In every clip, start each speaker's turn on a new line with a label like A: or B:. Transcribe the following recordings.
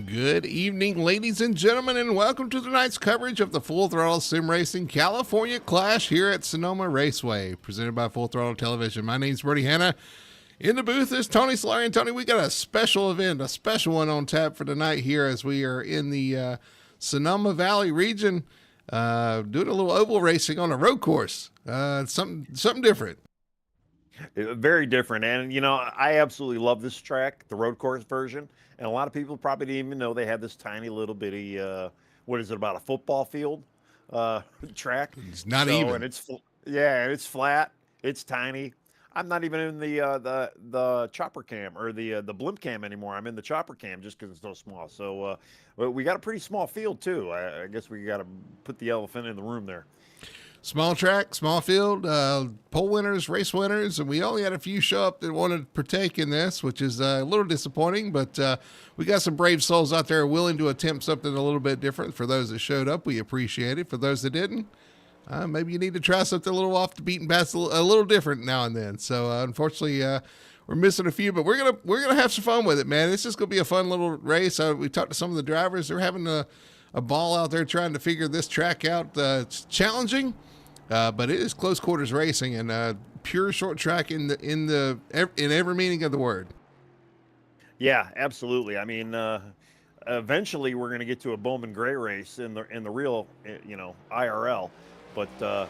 A: Good evening, ladies and gentlemen, and welcome to tonight's coverage of the Full Throttle Sim Racing California Clash here at Sonoma Raceway, presented by Full Throttle Television. My name's Bertie Hanna. In the booth is Tony Solari. And Tony, we got a special event, a special one on tap for tonight here as we are in the Sonoma Valley region doing a little oval racing on a road course. Something different.
B: Very different. And, I absolutely love this track, the road course version. And a lot of people probably didn't even know they had this tiny little bitty, what is it, about a football field track?
A: It's not even.
B: And it's flat. It's tiny. I'm not even in the chopper cam or the blimp cam anymore. I'm in the chopper cam just because it's so small. So we got a pretty small field, too. I guess we got to put the elephant in the room there.
A: Small track, small field, pole winners, race winners, and we only had a few show up that wanted to partake in this, which is a little disappointing, but we got some brave souls out there willing to attempt something a little bit different. For those that showed up, we appreciate it. For those that didn't, maybe you need to try something a little off the beaten path, a little different now and then. So unfortunately, we're missing a few, but we're gonna have some fun with it, man. It's just gonna be a fun little race. We talked to some of the drivers; they're having a ball out there trying to figure this track out. It's challenging. But it is close quarters racing and pure short track in every meaning of the word.
B: Yeah, absolutely. I mean, eventually we're going to get to a Bowman Gray race in the real, IRL, but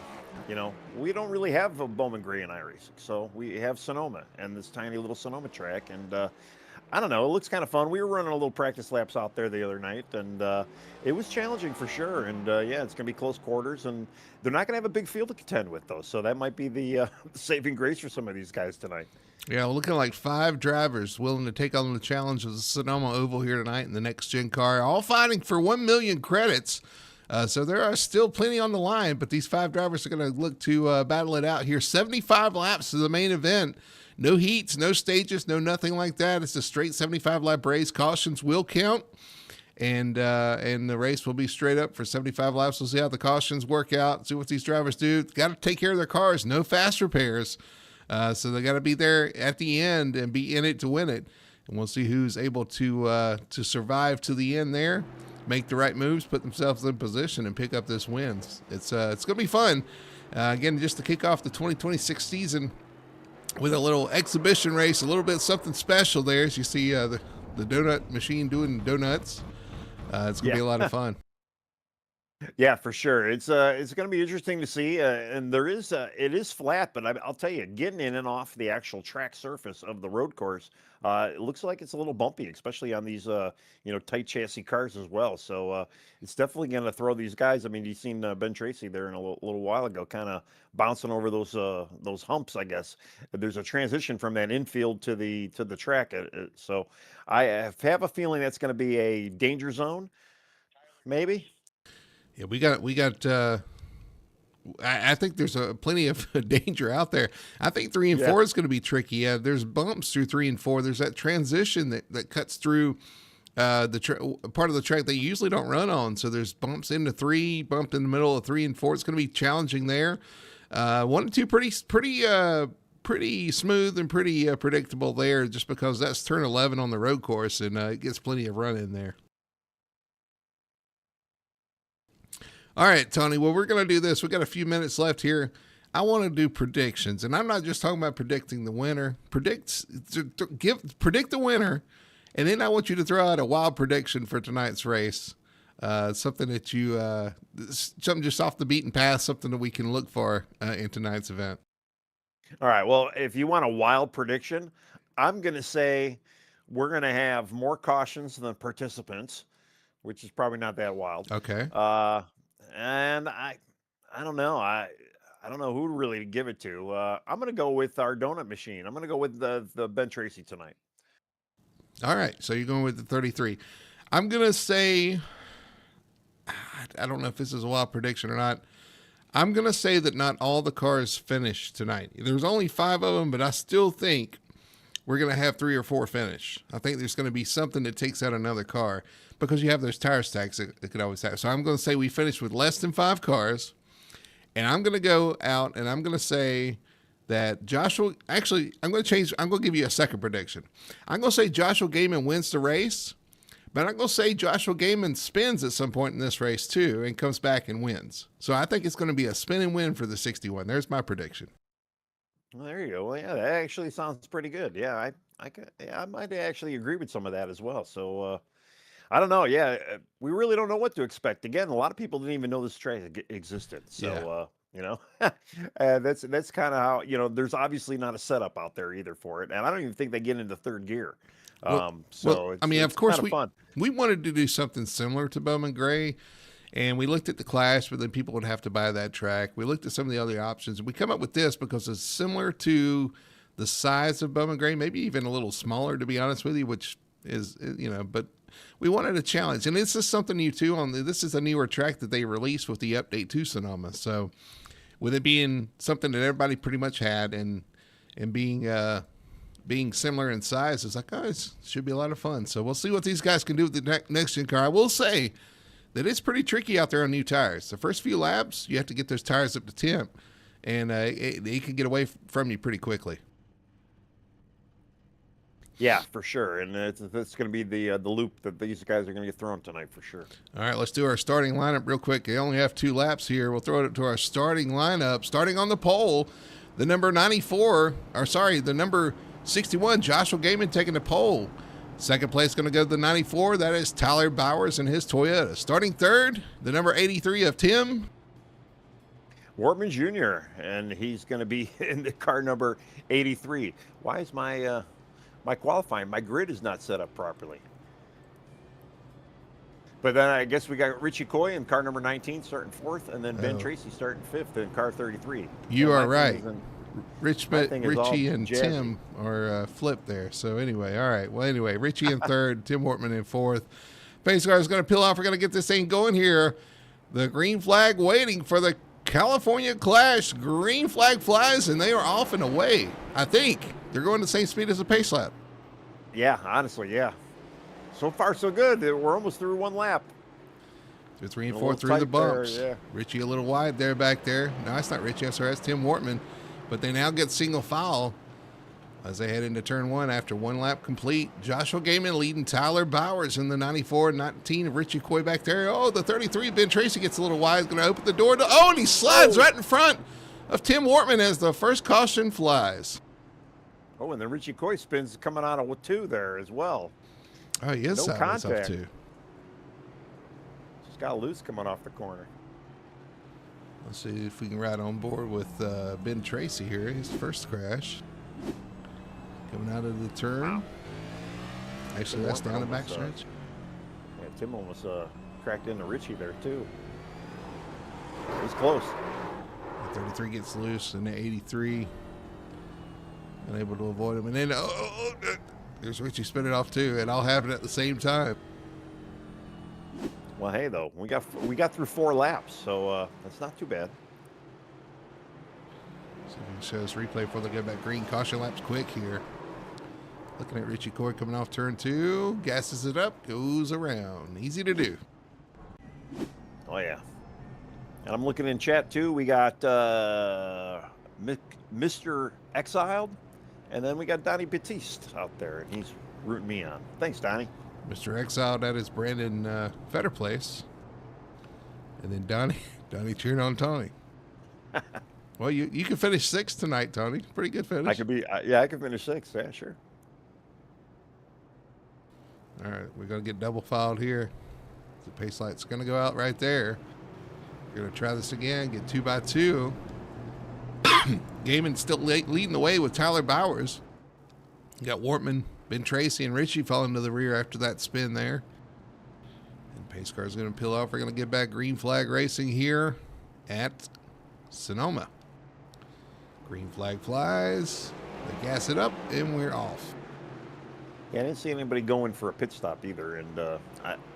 B: we don't really have a Bowman Gray in iRacing, so we have Sonoma and this tiny little Sonoma track, and I don't know. It looks kind of fun. We were running a little practice laps out there the other night, and it was challenging for sure. And it's going to be close quarters, and they're not going to have a big field to contend with, though. So that might be the saving grace for some of these guys tonight.
A: Yeah, we're looking like 5 drivers willing to take on the challenge of the Sonoma Oval here tonight in the next gen car, all fighting for 1 million credits. So there are still plenty on the line, but these 5 drivers are going to look to battle it out here. 75 laps to the main event. No heats, no stages, no nothing like that. It's a straight 75 lap race. Cautions will count, and the race will be straight up for 75 laps. We'll see how the cautions work out. See what these drivers do. Got to take care of their cars. No fast repairs, so they got to be there at the end and be in it to win it. And we'll see who's able to survive to the end there, make the right moves, put themselves in position, and pick up this win. It's going to be fun. Again, just to kick off the 2026 season. With a little exhibition race, a little bit something special there. As you see the donut machine doing donuts. It's going to be a lot of fun.
B: Yeah, for sure. It's going to be interesting to see. And it is flat, but I'll tell you, getting in and off the actual track surface of the road course, it looks like it's a little bumpy, especially on these tight chassis cars as well. So it's definitely going to throw these guys. I mean, you've seen Ben Tracy there in a little while ago, kind of bouncing over those humps. I guess there's a transition from that infield to the track. So I have a feeling that's going to be a danger zone, maybe.
A: Yeah, we got. I think there's plenty of danger out there. I think 3 and 4 is going to be tricky. Yeah, there's bumps through 3 and 4. There's that transition that cuts through part of the track that you usually don't run on. So there's bumps into 3, bump in the middle of 3 and 4. It's going to be challenging there. 1 and 2 pretty smooth and pretty predictable there, just because that's turn 11 on the road course, and it gets plenty of run in there. All right, Tony, well, we're going to do this. We got a few minutes left here. I want to do predictions, and I'm not just talking about predicting the winner. Predict the winner, and then I want you to throw out a wild prediction for tonight's race. Something that something just off the beaten path, something that we can look for in tonight's event.
B: All right, well, if you want a wild prediction, I'm going to say we're going to have more cautions than participants, which is probably not that wild.
A: Okay.
B: And I don't know. I don't know who to really give it to. I'm going to go with our donut machine. I'm going to go with the Ben Tracy tonight.
A: All right. So you're going with the 33. I'm going to say, I don't know if this is a wild prediction or not. I'm going to say that not all the cars finish tonight. There's only 5 of them, but I still think we're going to have 3 or 4 finish. I think there's going to be something that takes out another car, because you have those tire stacks that could always happen. So I'm going to say we finish with less than 5 cars, and I'm going to go out and I'm going to say that Joshua, actually, I'm going to give you a second prediction. I'm going to say Joshua Gaiman wins the race, But I'm going to say Joshua Gaiman spins at some point in this race too and comes back and wins. So I think it's going to be a spin and win for the 61. There's my prediction.
B: Well, there you go. Well, yeah, that actually sounds pretty good. Yeah, I might actually agree with some of that as well. So I don't know. Yeah, we really don't know what to expect. Again, a lot of people didn't even know this track existed. So you know, that's kind of how, you know, there's obviously not a setup out there either for it, and I don't even think they get into third gear. So
A: I mean, of course,
B: fun.
A: we wanted to do something similar to Bowman Gray, and we looked at the Clash, but then people would have to buy that track. We looked at some of the other options, and we come up with this because it's similar to the size of Bowman Gray, maybe even a little smaller, to be honest with you, which is, you know, but we wanted a challenge. And this is something new, too. This is a newer track that they released with the update to Sonoma. So with it being something that everybody pretty much had and being similar in size, it's like, oh, it should be a lot of fun. So we'll see what these guys can do with the next gen car. I will say that it's pretty tricky out there on new tires. The first few laps, you have to get those tires up to temp, and they can get away from you pretty quickly.
B: Yeah, for sure. And it's going to be the loop that these guys are going to get thrown tonight for sure.
A: All right, let's do our starting lineup real quick. They only have 2 laps here. We'll throw it to our starting lineup. Starting on the pole, the number 61, Joshua Gaiman taking the pole. Second place going to go to the 94. That is Tyler Bowers and his Toyota. Starting third, the number 83 of Tim
B: Wortman Jr., and he's going to be in the car number 83. Why is my qualifying, my grid is not set up properly? But then I guess we got Richie Coy in car number 19 starting 4th, and then Ben Tracy starting 5th in car 33.
A: You are right. Richie and
B: jazzy.
A: Tim are flipped there. So anyway, all right. Well, anyway, Richie in third, Tim Wortman in 4th. Pace car is going to peel off. We're going to get this thing going here. The green flag waiting for the California Clash. Green flag flies, and they are off and away. I think they're going the same speed as the pace lap.
B: Yeah, honestly, yeah. So far, so good. We're almost through one lap.
A: 2, 3, and 4 through the bumps.
B: There, yeah.
A: Richie a little wide there back there. No, it's not Richie. That's Tim Wortman. But they now get single file as they head into turn 1 after 1 lap complete. Joshua Gaiman leading Tyler Bowers in the 94 and 19 of Richie Coy back there. Oh, the 33, Ben Tracy gets a little wide. Going to open the door. And he slides right in front of Tim Wortman as the first caution flies.
B: Oh, and then Richie Coy spins coming out of 2 there as well.
A: Oh, he is
B: no
A: sideways
B: contact.
A: Off 2.
B: Just got loose coming off the corner.
A: Let's see if we can ride on board with Ben Tracy here. His first crash. Coming out of the turn.
B: Wow.
A: Actually, that's down the backstretch.
B: Yeah, Tim almost cracked into Richie there, too. He's close.
A: The 33 gets loose, and the 83 unable to avoid him. And then, there's Richie spinning off, too. It all happened at the same time.
B: Well, hey, though, we got through 4 laps, so that's not too bad.
A: See if it shows replay before they go back green. Caution laps quick here. Looking at Richie Coy coming off turn 2. Gasses it up, goes around. Easy to do.
B: Oh, yeah. And I'm looking in chat, too. We got Mr. Exiled, and then we got Donnie Batiste out there, and he's rooting me on. Thanks, Donnie.
A: Mr. Exile, that is Brandon Fetter place. And then Donnie cheering on Tony. Well, you can finish 6th tonight, Tony. Pretty good finish.
B: I could finish 6th. Yeah, sure.
A: All right, we're going to get double filed here. The pace light's going to go out right there. We're going to try this again, get 2 by 2. Gaiman still leading the way with Tyler Bowers. You got Wortman, Ben Tracy, and Richie falling to the rear after that spin there. And pace car is going to peel off. We're going to get back green flag racing here at Sonoma. Green flag flies. They gas it up, and we're off.
B: Yeah, I didn't see anybody going for a pit stop either, and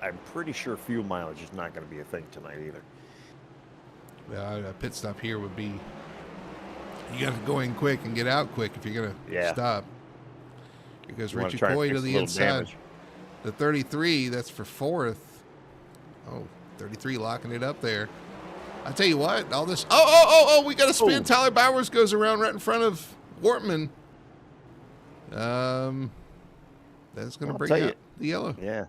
B: I'm pretty sure fuel mileage is not going to be a thing tonight either.
A: Well, a pit stop here would be, you got to go in quick and get out quick if you're going to stop. Here goes Richie Coy to the inside. Damage. The 33, that's for 4th. Oh, 33 locking it up there. I tell you what, all this. We got to spin. Tyler Bowers goes around right in front of Wortman. That's going to bring out the yellow.
B: Yeah.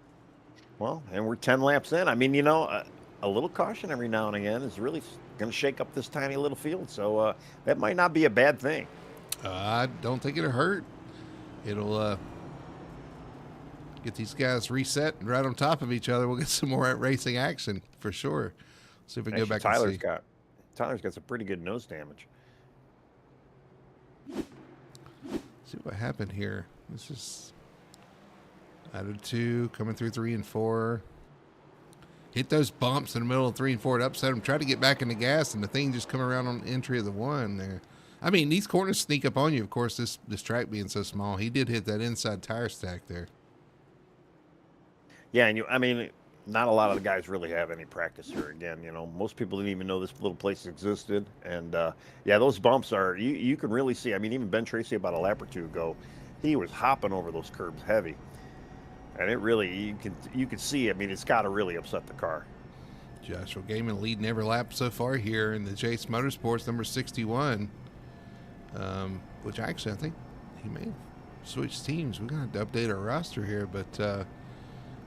B: Well, and we're 10 laps in. I mean, a little caution every now and again is really going to shake up this tiny little field. So that might not be a bad thing.
A: I don't think it'll hurt. It'll get these guys reset and right on top of each other. We'll get some more racing action for sure. See if we can go back and see.
B: Tyler's got some pretty good nose damage.
A: See what happened here. This is added 2, coming through 3 and 4. Hit those bumps in the middle of 3 and 4 to upset him. Try to get back in the gas, and the thing just come around on entry of the 1 there. I mean, these corners sneak up on you. Of course, this track being so small, he did hit that inside tire stack there.
B: Yeah, and not a lot of the guys really have any practice here. Again, most people didn't even know this little place existed. And yeah, those bumps are, you can really see. I mean, even Ben Tracy about a lap or 2 ago, he was hopping over those curbs heavy. And it really, you can see, I mean, it's got to really upset the car.
A: Joshua Gaiman leading every lap so far here in the Jace Motorsports number 61, which actually I think he may have switched teams. We're going to update our roster here, but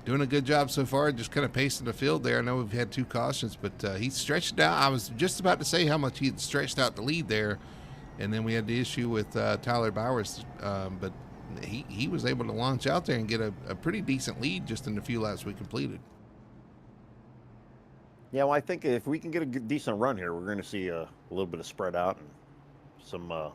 A: doing a good job so far, just kind of pacing the field there. I know we've had 2 cautions, but he stretched out. I was just about to say how much he had stretched out the lead there, and then we had the issue with Tyler Bowers, but he was able to launch out there and get a pretty decent lead just in the few laps we completed.
B: Yeah, well, I think if we can get a decent run here, we're going to see a little bit of spread out and some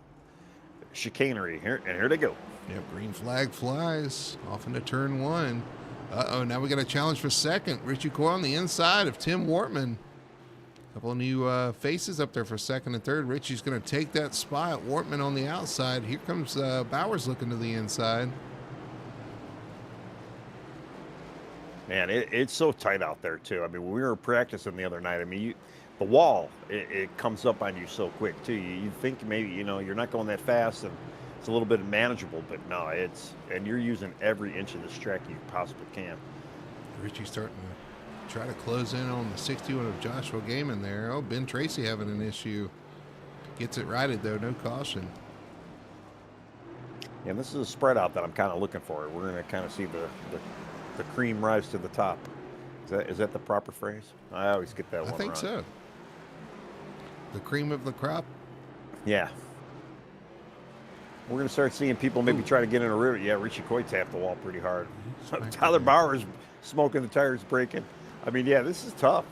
B: chicanery here. And here they go.
A: Yep, green flag flies off into turn 1. Uh-oh, now we got a challenge for second. Richie Coy on the inside of Tim Wortman. A couple of new faces up there for second and third. Richie's going to take that spot. Wortman on the outside. Here comes Bowers looking to the inside.
B: Man, it's so tight out there, too. I mean, when we were practicing the other night, I mean, the wall, it comes up on you so quick, too. You think maybe, you're not going that fast and it's a little bit manageable, but no, and you're using every inch of this track you possibly can.
A: Richie starting to try to close in on the 61 of Joshua Gaiman there. Oh, Ben Tracy having an issue. Gets it righted, though. No caution.
B: Yeah, and this is a spread out that I'm kind of looking for. We're going to kind of see the cream rise to the top. Is that the proper phrase? I always get that one wrong.
A: I think so. The cream of the crop?
B: Yeah. We're going to start seeing people maybe try to get in a river. Yeah, Richie Coy tapped the wall pretty hard. Tyler Bauer's smoking, the tires breaking. I mean, yeah, this is tough.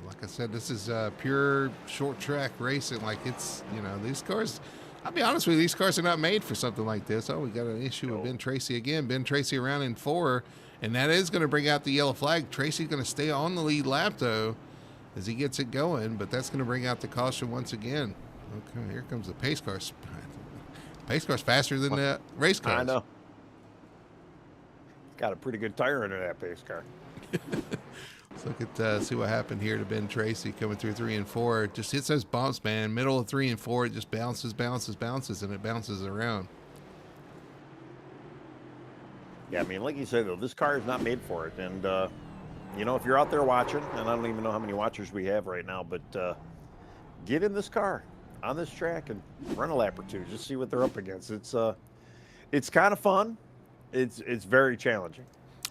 A: Like I said, this is pure short track racing. Like it's, these cars, I'll be honest with you, these cars are not made for something like this. Oh, we got an issue with Ben Tracy again. Ben Tracy around in 4, and that is going to bring out the yellow flag. Tracy's going to stay on the lead lap, though, as he gets it going, but that's going to bring out the caution once again. Okay, here comes the pace car. Pace car's faster than the race cars.
B: I know. Got a pretty good tire under that pace car.
A: Let's look at see what happened here to Ben Tracy coming through 3 and 4. Just hits those bumps, man. Middle of 3 and 4, it just bounces, and it bounces around.
B: Yeah, I mean, like you said, though, this car is not made for it. And, if you're out there watching, and I don't even know how many watchers we have right now, but get in this car on this track and run a lap or 2. Just see what they're up against. It's kind of fun. It's very challenging.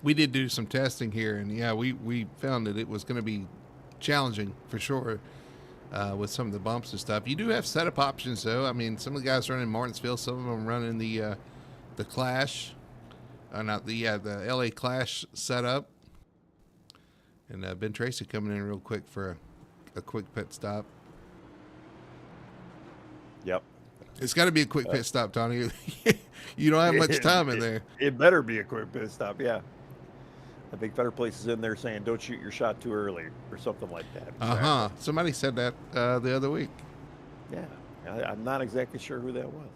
A: We did do some testing here, and yeah, we found that it was going to be challenging for sure with some of the bumps and stuff. You do have setup options, though. I mean, some of the guys running Martinsville, some of them running the Clash, the LA Clash setup. And Ben Tracy coming in real quick for a quick pit stop.
B: Yep.
A: It's got to be a quick pit stop, Tony. You don't have much time in there.
B: It better be a quick pit stop, yeah. I think Better Place is in there saying, don't shoot your shot too early or something like that.
A: Uh-huh. Somebody said that the other week.
B: Yeah. I'm not exactly sure who that was.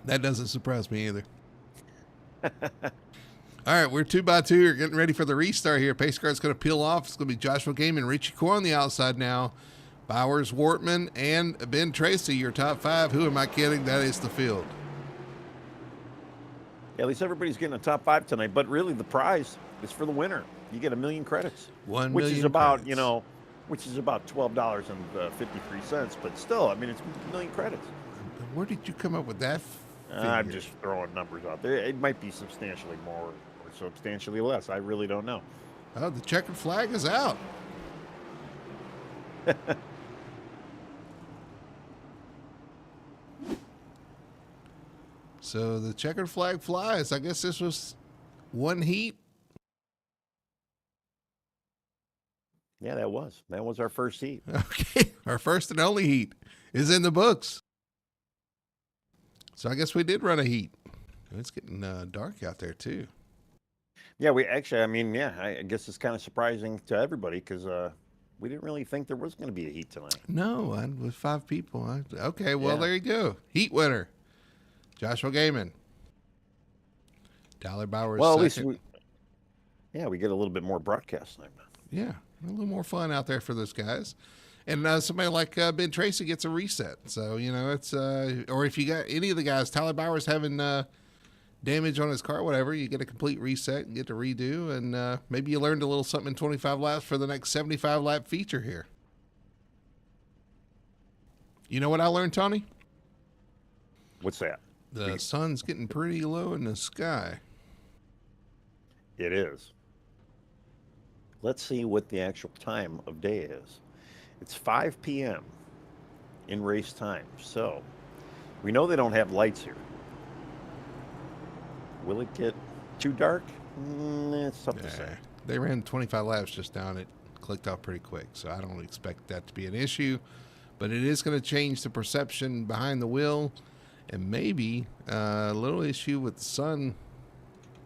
A: That doesn't surprise me either. All right, we're 2 by 2. You're getting ready for the restart here. Pace car's going to peel off. It's going to be Joshua Gaiman, Richie Coy on the outside now. Bowers, Wortman, and Ben Tracy, your top 5. Who am I kidding? That is the field.
B: Yeah, at least everybody's getting a top 5 tonight. But really, the prize is for the winner. You get 1 million credits.
A: 1
B: which
A: million
B: is about,
A: credits.
B: Which is about $12.53. But still, I mean, it's 1 million credits.
A: Where did you come up with that figure?
B: I'm just throwing numbers out there. It might be substantially more or substantially less. I really don't know.
A: Oh, the checkered flag is out. So the checkered flag flies. I guess this was one heat.
B: Yeah, that was our first heat.
A: Okay, our first and only heat is in the books. So I guess we did run a heat. It's getting dark out there too.
B: Yeah, we actually, I mean, yeah, I guess it's kind of surprising to everybody because we didn't really think there was going to be a heat tonight.
A: No, with 5 people. Okay, well,
B: Yeah.
A: there you go. Heat winner, Joshua Gaiman. Tyler Bauer
B: Well, at
A: second.
B: least we get a little bit more broadcast time.
A: Yeah, a little more fun out there for those guys. And somebody like Ben Tracy gets a reset. So, it's, or if you got any of the guys, Tyler Bauer's having damage on his car, whatever, you get a complete reset and get to redo. And maybe you learned a little something in 25 laps for the next 75 lap feature here. You know what I learned, Tony?
B: What's that?
A: The sun's getting pretty low in the sky.
B: It is. Let's see what the actual time of day is. It's 5 p.m. in race time. So we know they don't have lights here. Will it get too dark? It's tough to say.
A: They ran 25 laps just down. It clicked off pretty quick, so I don't expect that to be an issue. But it is going to change the perception behind the wheel, and maybe a little issue with the sun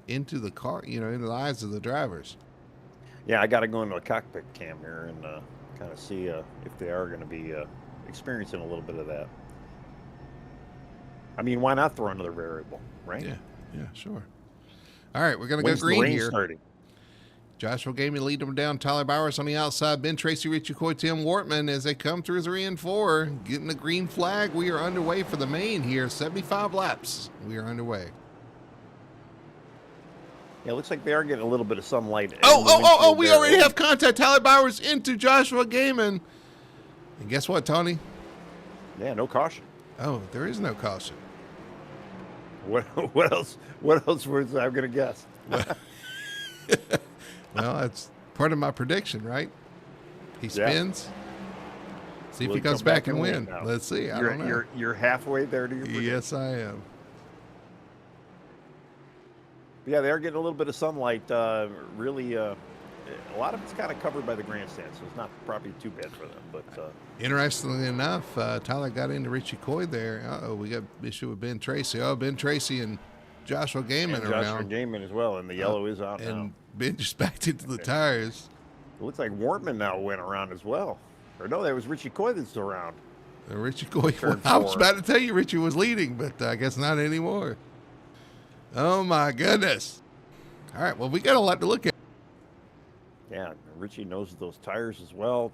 A: into the car, into the eyes of the drivers.
B: Yeah, I got to go into a cockpit cam here and kind of see if they are going to be experiencing a little bit of that. I mean, why not throw another variable, right?
A: Yeah, sure. All right, we're going to go
B: When's the
A: green
B: rain
A: here.
B: starting?
A: Joshua Gamey lead them down. Tyler Bowers on the outside. Ben Tracy, Richie Coy, Tim Wortman as they come through 3 and 4. Getting the green flag. We are underway for the main here. 75 laps. We are underway.
B: Yeah, it looks like they are getting a little bit of sunlight.
A: We already have contact. Tyler Bowers into Joshua Gaiman. And guess what, Tony?
B: Yeah, no caution.
A: Oh, there is no caution.
B: What else? What else was I going to guess?
A: Well, that's part of my prediction, right? He spins. See if he comes back and win. Let's see. I don't know.
B: You're halfway there to your prediction.
A: Yes, I am.
B: Yeah, they are getting a little bit of sunlight. Really, a lot of it's kind of covered by the grandstand, so it's not probably too bad for them. But
A: interestingly enough, Tyler got into Richie Coy there. We got issue with Ben Tracy. Ben Tracy and Joshua Gaiman
B: around.
A: Joshua
B: Gaiman as well, and the yellow is out
A: and
B: now.
A: Ben just backed into the tires.
B: It looks like Wortman now went around as well. Or no, that was Richie Coy that's around.
A: Richie Coy. I was about to tell you Richie was leading, but I guess not anymore. Oh, my goodness. All right, well, we got a lot to look at.
B: Yeah, Richie knows those tires as well.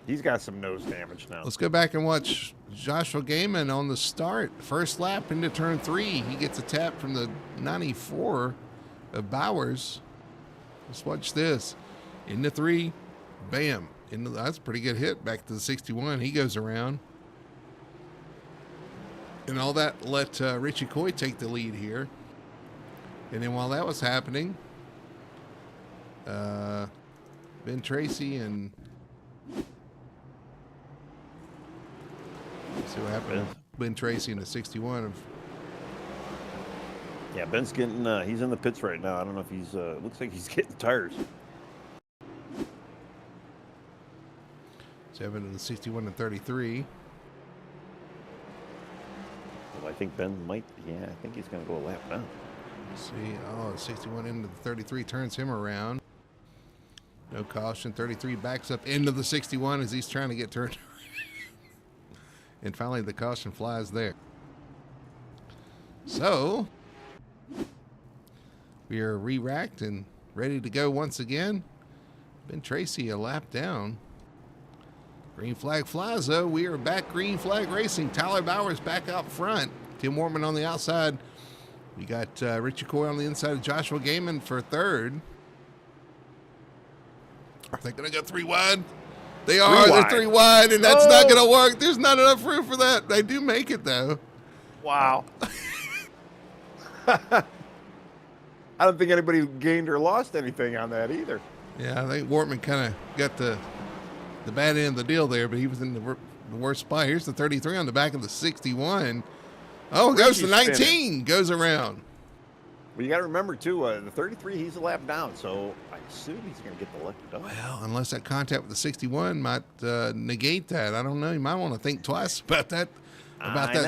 B: He's got some nose damage now.
A: Let's go back and watch Joshua Gaiman on the start. First lap into turn 3. He gets a tap from the 94 of Bowers. Let's watch this. Into 3. Bam. That's a pretty good hit. Back to the 61. He goes around. And all that let Richie Coy take the lead here. And then while that was happening, Ben Tracy and... Let's see what happened. Ben Tracy in the 61.
B: Yeah, Ben's getting, he's in the pits right now. I don't know if he's, looks like he's getting tires.
A: 7 to the 61 and 33.
B: Well, I think Ben might, I think he's going to go a lap now.
A: Let's see, 61 into the 33 turns him around. No caution. 33 backs up into the 61 as he's trying to get turned. And finally, the caution flies there. So, we are re-racked and ready to go once again. Ben Tracy a lap down. Green flag flies, though. We are back green flag racing. Tyler Bowers back out front. Tim Wortman on the outside. We got Richie Coy on the inside of Joshua Gaiman for third. Are they going to go 3 wide? They are. They're 3 wide, and that's not going to work. There's not enough room for that. They do make it, though.
B: Wow. I don't think anybody gained or lost anything on that either.
A: Yeah, I think Wortman kind of got the bad end of the deal there, but he was in the worst spot. Here's the 33 on the back of the 61. Oh, goes to 19, spinning. Goes around.
B: Well, you got to remember, too, the 33, he's a lap down, so I assume he's going to get the lucky dog.
A: Well, unless that contact with the 61 might negate that. I don't know. You might want to think twice about that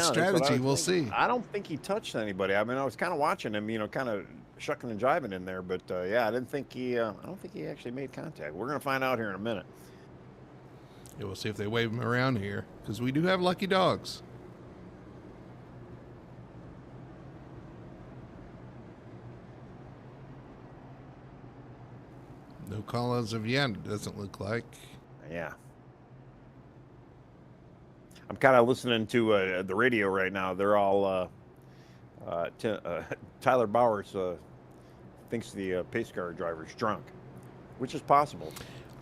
A: strategy. We'll see.
B: I don't think he touched anybody. I mean, I was kind of watching him, kind of shucking and jiving in there, but yeah, I don't think he actually made contact. We're going to find out here in a minute.
A: Yeah, we'll see if they wave him around here, because we do have lucky dogs. No call as of yet, it doesn't look like.
B: Yeah. I'm kind of listening to the radio right now. They're all, Tyler Bowers thinks the pace car driver's drunk, which is possible.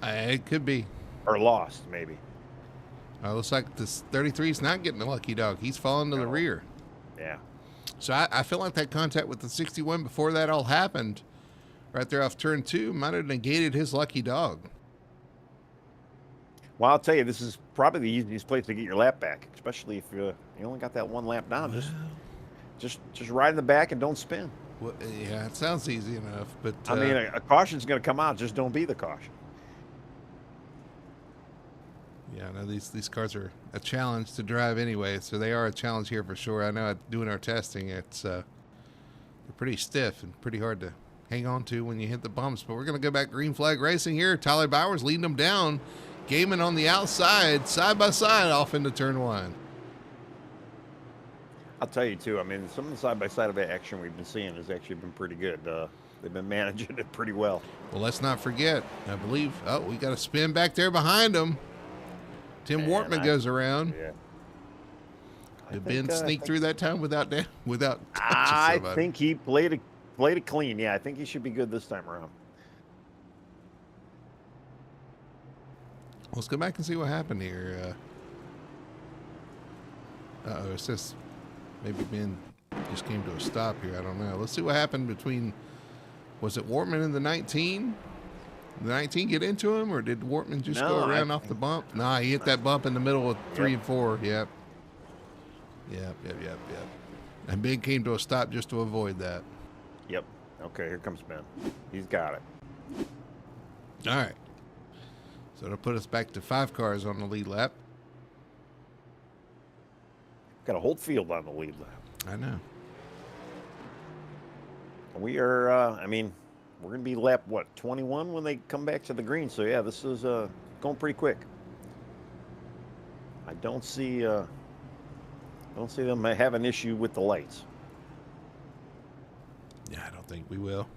A: It could be.
B: Or lost, maybe.
A: Looks like this 33 is not getting a lucky dog. He's falling to the rear.
B: Yeah.
A: So I feel like that contact with the 61 before that all happened, right there off turn 2, might have negated his lucky dog.
B: Well, I'll tell you, this is probably the easiest place to get your lap back, especially if you only got that one lap down. Just ride in the back and don't spin.
A: Well, yeah, it sounds easy enough, but
B: I mean, a caution's going to come out. Just don't be the caution.
A: Yeah, no, these cars are a challenge to drive anyway, so they are a challenge here for sure. I know doing our testing, it's they're pretty stiff and pretty hard to hang on to when you hit the bumps. But we're going to go back green flag racing here. Tyler Bowers leading them down. Gaiman on the outside, side by side, off into turn 1.
B: I'll tell you, too, I mean, some of the side-by-side action we've been seeing has actually been pretty good. They've been managing it pretty well.
A: Well, let's not forget, I believe, we got a spin back there behind them. Tim Wortman goes around.
B: Yeah.
A: Did Ben sneak through that time without
B: I think he played it clean. Yeah, I think he should be good this time around.
A: Let's go back and see what happened here. It says maybe Ben just came to a stop here. I don't know. Let's see what happened between, was it Wortman and the 19? Did the 19 get into him, or did Wortman just go around off the bump? Nah, he hit that bump in the middle of 3 and 4. Yep. And Ben came to a stop just to avoid that.
B: Yep. Okay, here comes Ben. He's got it.
A: All right. So it'll put us back to 5 cars on the lead lap.
B: Got a whole field on the lead lap.
A: I know.
B: We are, I mean, we're going to be lap, 21 when they come back to the green. So, yeah, this is going pretty quick. I don't see them have an issue with the lights.
A: Yeah, I don't think we will.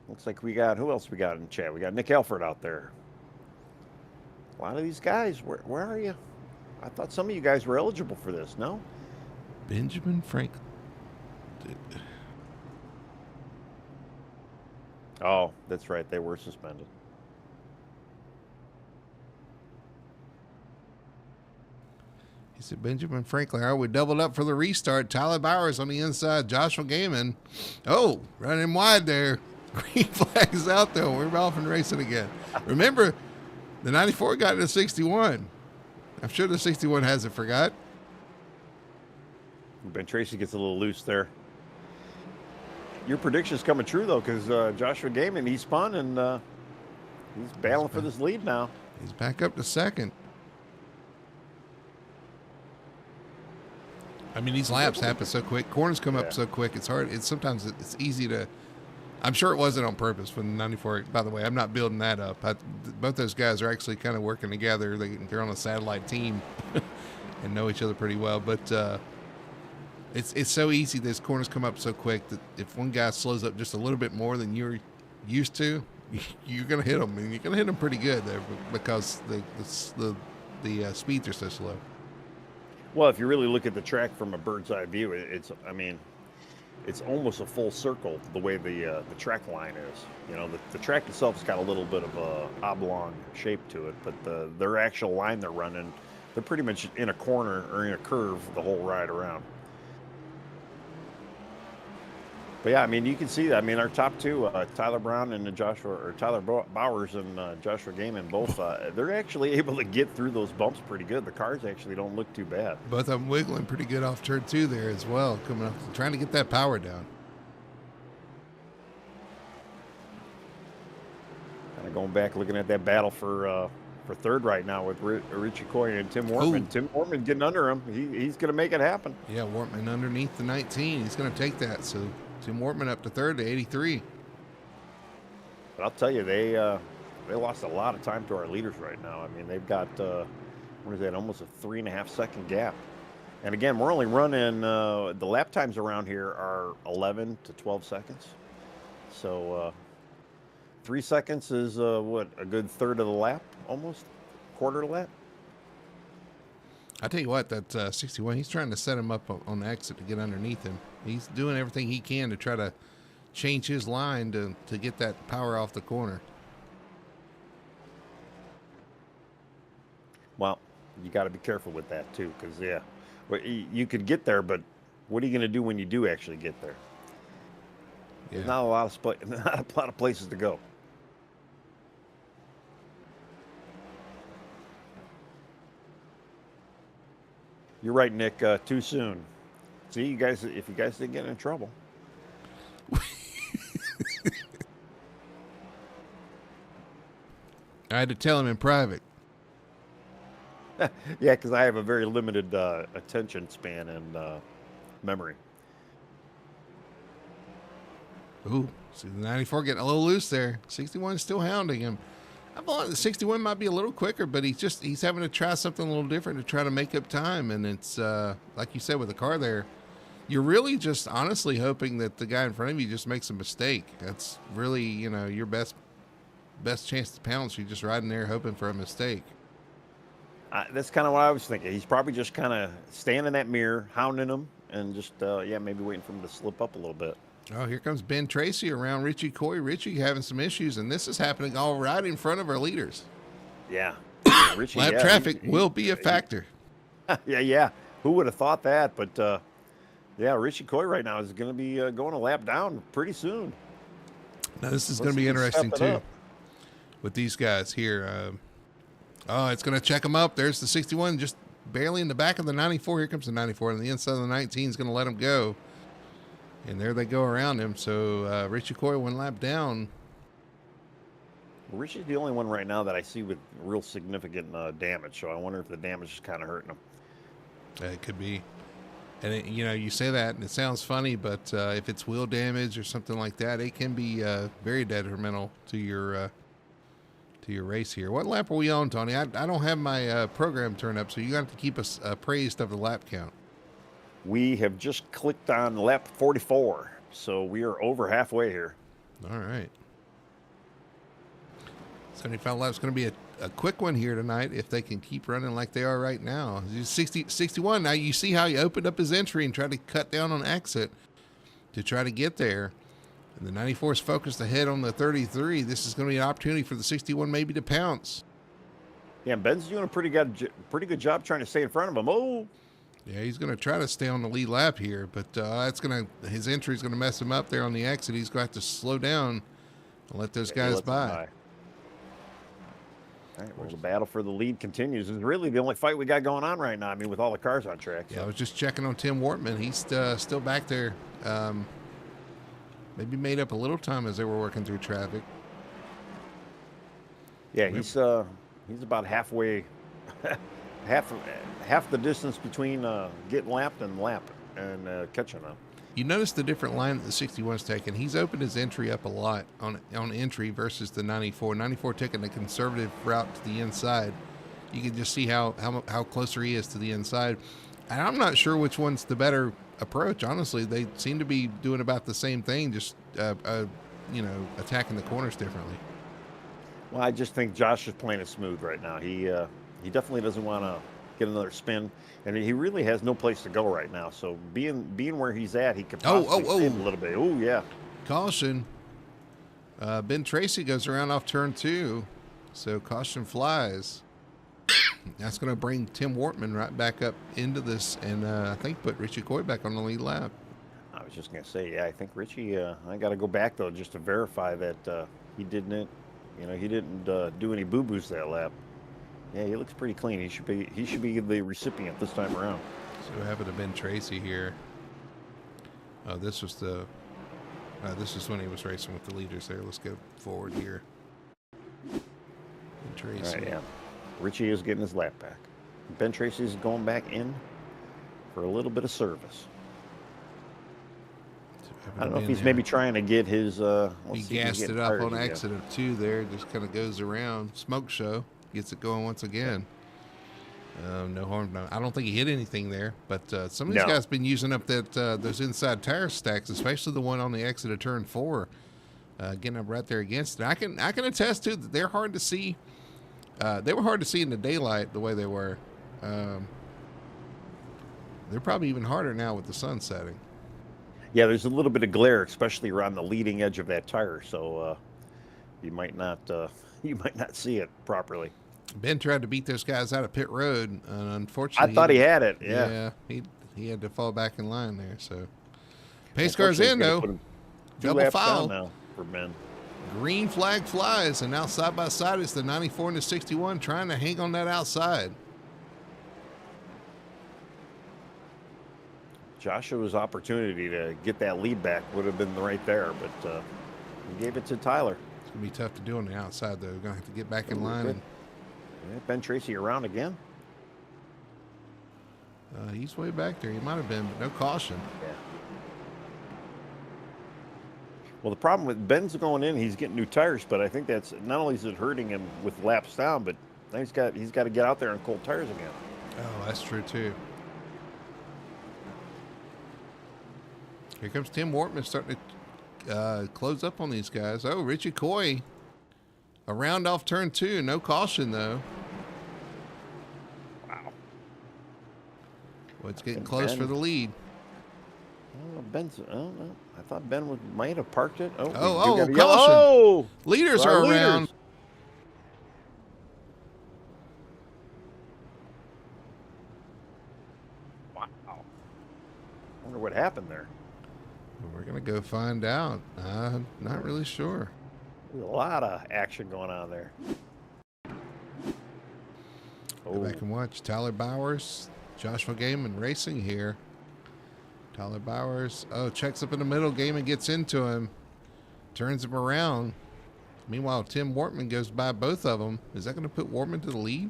B: Looks like we got, who else we got in chat? We got Nick Elford out there. A lot of these guys, where are you? I thought some of you guys were eligible for this, no?
A: Benjamin Franklin.
B: Oh, that's right. They were suspended.
A: He said Benjamin Franklin. All right, we doubled up for the restart. Tyler Bowers on the inside. Joshua Gaiman. Oh, running wide there. Green flag is out there. We're off and racing again. Remember, the 94 got into 61. I'm sure the 61 hasn't forgot.
B: Ben Tracy gets a little loose there. Your prediction's coming true, though, because Joshua Gaiman, he spun, and he's battling for this lead now.
A: He's back up to second. I mean, these laps happen so quick. Corners come up so quick. It's hard. Sometimes it's easy to. I'm sure it wasn't on purpose when the 94. By the way, I'm not building that up. Both those guys are actually kind of working together. They're on a satellite team and know each other pretty well. But it's so easy. Those corners come up so quick that if one guy slows up just a little bit more than you're used to, you're going to hit them. And you're going to hit them pretty good there because the speeds are so slow.
B: Well, if you really look at the track from a bird's eye view, it's almost a full circle the way the track line is. You know, the track itself's got a little bit of a oblong shape to it, but their actual line they're running They're pretty much in a corner or in a curve the whole ride around. But yeah, I mean, you can see that. I mean, our top two, Tyler Brown and Tyler Bowers and Joshua Gaiman, both, they're actually able to get through those bumps pretty good. The cars actually don't look too bad.
A: Both of them wiggling pretty good off turn 2 there as well, coming up, trying to get that power down.
B: Kind of going back, looking at that battle for third right now with Richie Coy and Tim Wortman.
A: Ooh.
B: Tim Wortman getting under him. He's going to make it happen.
A: Yeah, Wortman underneath the 19. He's going to take that. So Tim Wortman up to third to 83.
B: But I'll tell you, they lost a lot of time to our leaders right now. I mean, they've got what is that? Almost a 3.5 second gap. And again, we're only running the lap times around here are 11 to 12 seconds. So 3 seconds is what, a good third of the lap, almost quarter of the lap.
A: I tell you what, that 61, he's trying to set him up on the exit to get underneath him. He's doing everything he can to try to change his line to get that power off the corner.
B: Well, you got to be careful with that too, because yeah, well, you could get there, but what are you going to do when you do actually get there?
A: Yeah.
B: There's not a lot of places to go. You're right, Nick. Too soon. See, you guys. If you guys didn't get in trouble.
A: I had to tell him in private.
B: Yeah, because I have a very limited attention span and memory.
A: Ooh, see the 94 getting a little loose there. 61 is still hounding him. I thought the 61 might be a little quicker, but he's having to try something a little different to try to make up time. And it's like you said with the car there, you're really just honestly hoping that the guy in front of you just makes a mistake. That's really, your best chance to pounce. You're just riding there hoping for a mistake.
B: That's kind of what I was thinking. He's probably just kind of standing in that mirror, hounding him, and just maybe waiting for him to slip up a little bit.
A: Oh, here comes Ben Tracy around Richie Coy. Richie having some issues, and this is happening all right in front of our leaders.
B: Yeah. Richie,
A: Lap traffic will be a factor.
B: Yeah. Who would have thought that? But, Richie Coy right now is going to be going a lap down pretty soon.
A: Now, this is going to be interesting, too, with these guys here. It's going to check them up. There's the 61 just barely in the back of the 94. Here comes the 94, and the inside of the 19 is going to let him go. And there they go around him. So Richie Coy 1 lap down.
B: Well, Richie's the only one right now that I see with real significant damage. So I wonder if the damage is kind of hurting him.
A: It could be. And, you say that and it sounds funny, but if it's wheel damage or something like that, it can be very detrimental to your race here. What lap are we on, Tony? I don't have my program turned up, so you got to keep us appraised of the lap count.
B: We have just clicked on lap 44, so we are over halfway here.
A: All right. 75 laps going to be a quick one here tonight if they can keep running like they are right now. 61. Now you see how he opened up his entry and tried to cut down on exit to try to get there. And the 94 is focused ahead on the 33. This is going to be an opportunity for the 61 maybe to pounce.
B: Yeah, Ben's doing a pretty good job trying to stay in front of him. Oh.
A: Yeah, he's going to try to stay on the lead lap here, but his entry is going to mess him up there on the exit. He's going to have to slow down and let those guys by. All right,
B: well, the battle for the lead continues. It's really the only fight we got going on right now. I mean, with all the cars on track. So.
A: Yeah, I was just checking on Tim Wortman. He's still back there. Maybe made up a little time as they were working through traffic.
B: Yeah, he's about halfway, half the distance between getting lapped and catching up.
A: You notice the different line that the 61's taking. He's opened his entry up a lot on entry versus the 94. 94 taking a conservative route to the inside. You can just see how closer he is to the inside. And I'm not sure which one's the better approach. Honestly, they seem to be doing about the same thing, just attacking the corners differently.
B: Well, I just think Josh is playing it smooth right now. He definitely doesn't want to get another spin, and he really has no place to go right now. So being where he's at, he could possibly spin a little bit. Oh yeah,
A: caution! Ben Tracy goes around off turn 2, so caution flies. That's going to bring Tim Wortman right back up into this, and I think put Richie Coy back on the lead lap.
B: I was just gonna say, yeah, I think Richie. I got to go back though just to verify that he didn't, he didn't do any boo boos that lap. Yeah, he looks pretty clean. He should be the recipient this time around.
A: So what happened to Ben Tracy here? Oh, this was when he was racing with the leaders there. Let's go forward here. Ben Tracy.
B: All right, yeah. Richie is getting his lap back. Ben Tracy is going back in for a little bit of service. I don't know if he's maybe trying to get his.
A: He gassed it up on exit of 2 there. Just kind of goes around. Smoke show. Gets it going once again. No harm. No, I don't think he hit anything there. But some of these guys have been using up those inside tire stacks, especially the one on the exit of turn 4. Getting up right there against it. I can attest to that they're hard to see. They were hard to see in the daylight the way they were. They're probably even harder now with the sun setting.
B: Yeah, there's a little bit of glare, especially around the leading edge of that tire, so you might not see it properly.
A: Ben tried to beat those guys out of pit road, and unfortunately,
B: I thought he had it. Yeah,
A: he had to fall back in line there. So pace car's in though.
B: Double foul now for Ben.
A: Green flag flies, and now side by side is the 94 and the 61 trying to hang on that outside.
B: Joshua's opportunity to get that lead back would have been right there, but he gave it to Tyler.
A: It's going to be tough to do on the outside, though. We're going to have to get back in line. And,
B: Ben Tracy around again.
A: He's way back there. He might have been, but no caution.
B: Yeah. Well, the problem with Ben's going in, he's getting new tires, but I think that's not only is it hurting him with laps down, but now he's got to get out there on cold tires again.
A: Oh, that's true too. Here comes Tim Wortman starting to close up on these guys. Oh, Richie Coy around off turn 2. No caution, though.
B: Wow.
A: Well, it's getting close for the lead.
B: Ben's, I don't know. I thought Ben might have parked it.
A: Oh, caution.
B: Oh!
A: Leaders are around.
B: Wow. I wonder what happened there.
A: We're going to go find out. Not really sure.
B: There's a lot of action going on there.
A: Go back and watch. Tyler Bowers, Joshua Gaiman racing here. Tyler Bowers, checks up in the middle. Gaiman gets into him. Turns him around. Meanwhile, Tim Wortman goes by both of them. Is that going to put Wortman to the lead?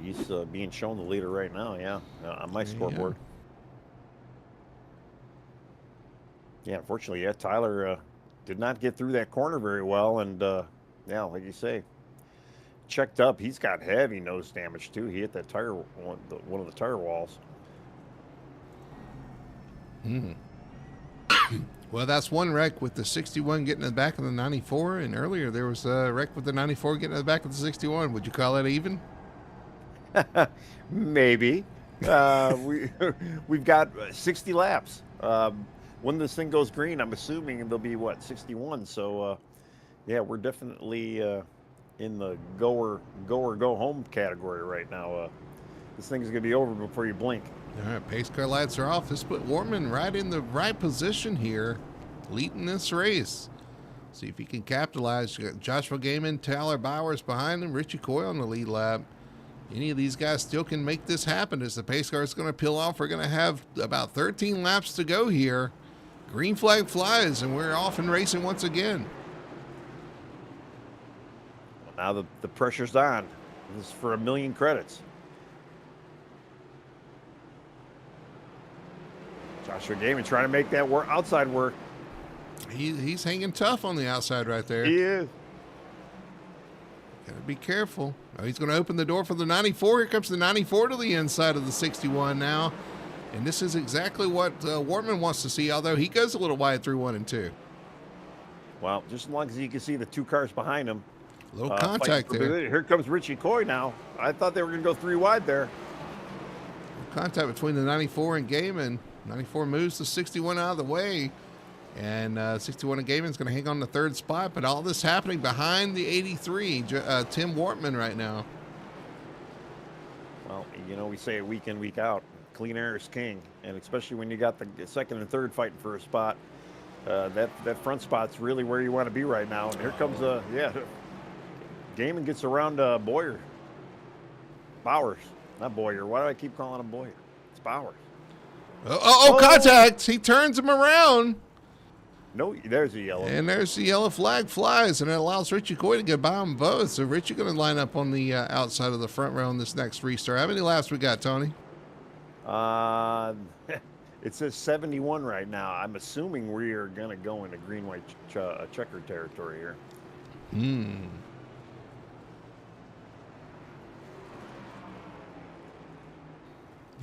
B: He's being shown the leader right now, yeah, on my scoreboard. Yeah, unfortunately, Tyler did not get through that corner very well, and like you say, checked up. He's got heavy nose damage too. He hit that tire, one of the tire walls.
A: Well, that's one wreck with the 61 getting in the back of the 94, and earlier there was a wreck with the 94 getting in the back of the 61. Would you call that even?
B: Maybe. We've got 60 laps. When this thing goes green, I'm assuming there'll be 61. So, we're definitely in the go home category right now. This thing's gonna be over before you blink.
A: All right, pace car lights are off. This put Wortman right in the right position here, leading this race. See if he can capitalize. You got Joshua Gaiman, Tyler Bowers behind him, Richie Coy on the lead lap. Any of these guys still can make this happen as the pace car is going to peel off. We're going to have about 13 laps to go here. Green flag flies, and we're off and racing once again.
B: Now the pressure's on. This is for 1 million credits. Joshua Gaiman trying to make that outside work.
A: He's hanging tough on the outside right there.
B: He is.
A: Got to be careful. Oh, he's going to open the door for the 94. Here comes the 94 to the inside of the 61 now. And this is exactly what Wortman wants to see, although he goes a little wide through 1 and 2.
B: Well, just as long as you can see the 2 cars behind him.
A: A little contact there.
B: Here comes Richie Coy now. I thought they were going to go 3 wide there.
A: Contact between the 94 and Gaiman. 94 moves the 61 out of the way. And 61 and Gaiman's going to hang on the 3rd spot. But all this happening behind the 83, Tim Wortman right now.
B: Well, we say it week in, week out. Clean air is king, and especially when you got the second and third fighting for a spot. That front spot's really where you want to be right now. And here comes Gaiman gets around Bowers, not Boyer. Why do I keep calling him Boyer? It's Bowers.
A: Contact! He turns him around.
B: No, there's a yellow.
A: And there's the yellow flag flies, and it allows Richie Coy to get by them both. So Richie going to line up on the outside of the front row in this next restart. How many laps we got, Tony?
B: It says 71 right now. I'm assuming we are going to go into green-white checkered territory here.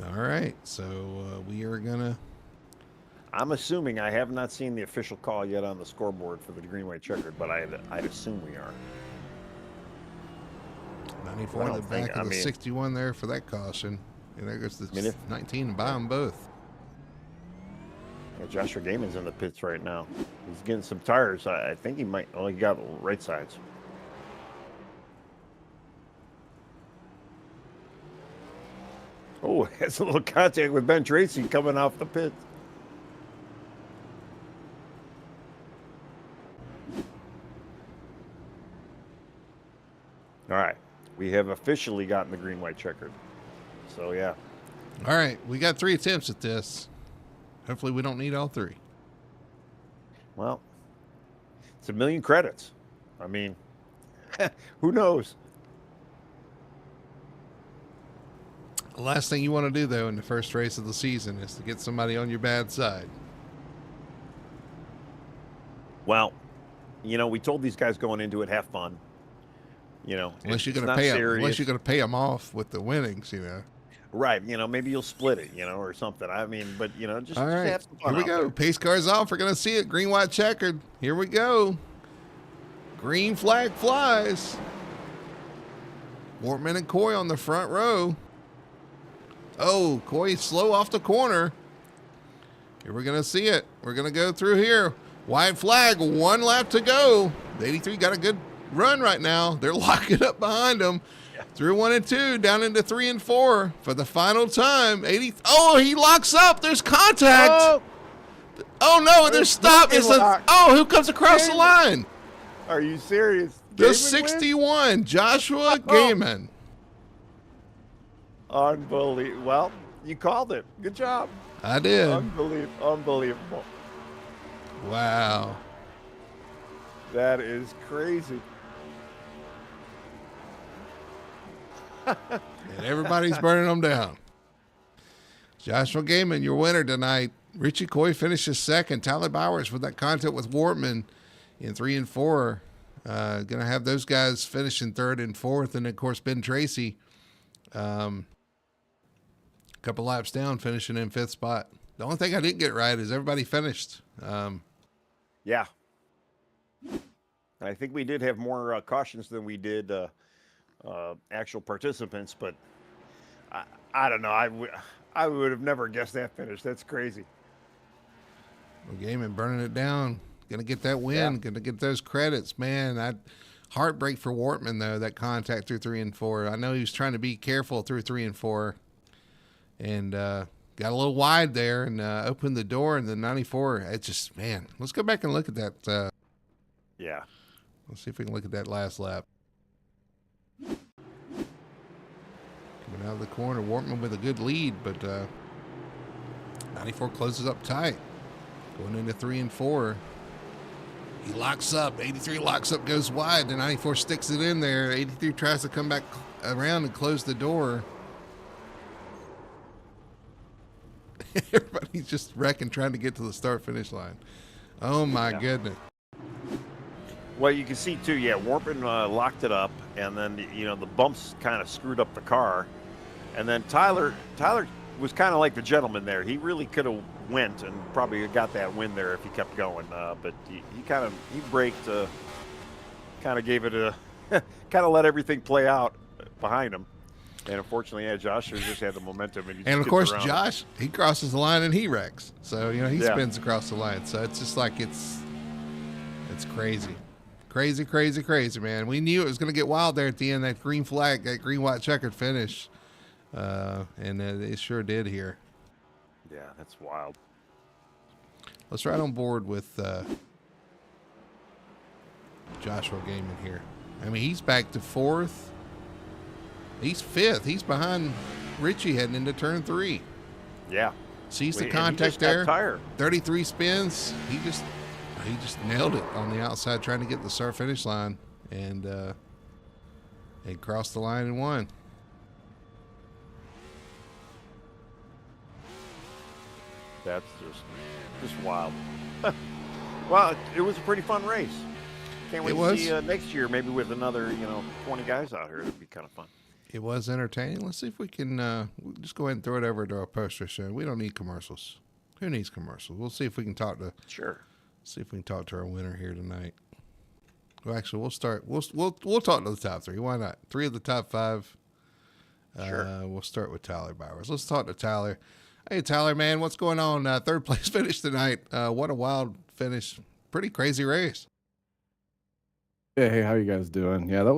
A: All right, so we are going to...
B: I'm assuming, I have not seen the official call yet on the scoreboard for the green-white checkered, but I'd assume we are.
A: 94 in the back of the 61 there for that caution. And there goes the 19 and by them both.
B: Yeah, Joshua Gaiman's in the pits right now. He's getting some tires. I think he might. Oh, he got right sides. Oh, has a little contact with Ben Tracy coming off the pit. All right. We have officially gotten the green-white checkered. So, yeah.
A: All right. We got 3 attempts at this. Hopefully we don't need all 3.
B: Well, it's 1 million credits. I mean, who knows?
A: The last thing you want to do, though, in the first race of the season is to get somebody on your bad side.
B: Well, we told these guys going into it, have fun.
A: Unless you're going to pay them off with the winnings,
B: Right. Maybe you'll split it, or something. I mean, but, just,
A: all right.
B: Just have some fun.
A: Here we go. Pace cars off. We're going to see it. Green, white, checkered. Here we go. Green flag flies. Wortman and Coy on the front row. Oh, Coy slow off the corner. Here we're going to see it. We're going to go through here. White flag, 1 lap to go. The 83 got a good run right now. They're locking up behind them. Yeah. Through 1 and 2, down into 3 and 4 for the final time. 80. Oh, he locks up. There's contact. Oh no, there's stop. Who comes across the line?
B: Are you serious?
A: The 61, Joshua Gaiman.
B: Unbelievable. Well, you called it. Good job.
A: I did.
B: Unbelievable.
A: Wow.
B: That is crazy.
A: And everybody's burning them down. Joshua Gaiman, your winner tonight. Richie Coy finishes second. Tyler Bowers with that contact with Wortman in 3 and 4. Going to have those guys finish in 3rd and 4th. And, of course, Ben Tracy, couple laps down, finishing in 5th spot. The only thing I didn't get right is everybody finished.
B: Yeah. I think we did have more cautions than we did actual participants, but I don't know. I would have never guessed that finish. That's crazy.
A: Well, Gaiman burning it down. Going to get that win. Yeah. Going to get those credits, man. Heartbreak for Wortman, though, that contact through 3 and 4. I know he was trying to be careful through 3 and 4. And got a little wide there and opened the door. And the 94, it's just, man, let's go back and look at that.
B: Yeah.
A: Let's see if we can look at that last lap. Coming out of the corner, Wortman with a good lead, but 94 closes up tight. Going into 3 and 4. He locks up. 83 locks up, goes wide. The 94 sticks it in there. 83 tries to come back around and close the door. Everybody's just wrecking, trying to get to the start-finish line. Oh, my goodness.
B: Well, you can see, too, Wortman locked it up, and then, the bumps kind of screwed up the car. And then Tyler was kind of like the gentleman there. He really could have went and probably got that win there if he kept going. But he braked, kind of gave it kind of let everything play out behind him. And unfortunately, Josh just had the momentum. And
A: of course, Josh, he crosses the line and he wrecks. So, he spins across the line. So it's just like it's crazy. Crazy, crazy, crazy, man. We knew it was going to get wild there at the end, that green flag, that green, white, checkered finish. and it sure did here.
B: Yeah, that's wild.
A: Let's ride on board with Joshua Gaiman here. I mean, he's back to fourth. He's fifth. He's behind Richie heading into turn 3.
B: Yeah.
A: Sees the
B: And he
A: contact
B: just got
A: there.
B: tired.
A: 33 spins. He just nailed it on the outside, trying to get the start finish line, and crossed the line and won.
B: That's just wild. Well, it was a pretty fun race. Can't wait to see next year, maybe with another 20 guys out here. It'd be kind of fun.
A: It was entertaining. Let's see if we can we'll just go ahead and throw it over to our poster show. We don't need commercials. Who needs commercials? We'll see if we can talk to our winner here tonight. Well, actually, we'll start. We'll talk to the top 3. Why not? 3 of the top 5.
B: Sure.
A: We'll start with Tyler Bowers. Let's talk to Tyler. Hey, Tyler, man, what's going on? Third place finish tonight. What a wild finish. Pretty crazy race.
C: Yeah, hey, how you guys doing? Yeah, that